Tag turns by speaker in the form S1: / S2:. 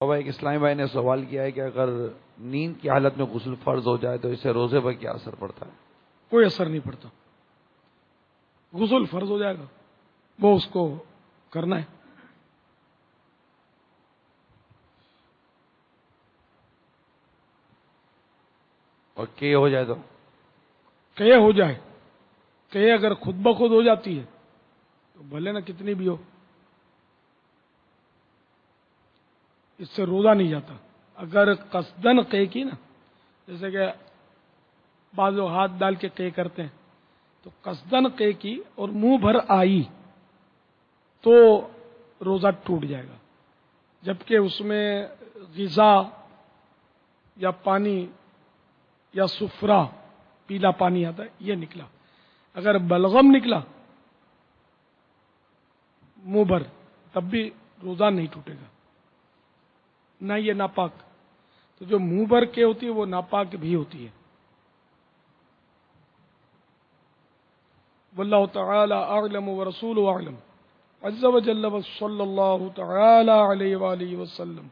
S1: بابا ایک اسلامی بھائی نے سوال کیا ہے کہ اگر نیند کی حالت میں غسل فرض ہو جائے تو اس سے روزے پر کیا اثر پڑتا ہے؟
S2: کوئی اثر نہیں پڑتا. غسل فرض ہو جائے گا، وہ اس کو کرنا ہے.
S1: اور کہ ہو جائے تو
S2: کہ ہو جائے، کہ اگر خود بخود ہو جاتی ہے تو بھلے نہ کتنی بھی ہو، اس سے روزہ نہیں جاتا. اگر قصدن قے کی نا، جیسے کہ بعض لوگ ہاتھ ڈال کے قے کرتے ہیں، تو قصدن قے کی اور منہ بھر آئی تو روزہ ٹوٹ جائے گا. جبکہ اس میں غذا یا پانی یا سفرہ، پیلا پانی آتا ہے، یہ نکلا. اگر بلغم نکلا منہ بھر، تب بھی روزہ نہیں ٹوٹے گا، نہ یہ ناپاک. تو جو منہ بھر کے ہوتی ہے وہ ناپاک بھی ہوتی ہے. واللہ تعالی اعلم ورسولہ اعلم عز وجل وصلی اللہ تعالی علیہ وآلہ وسلم.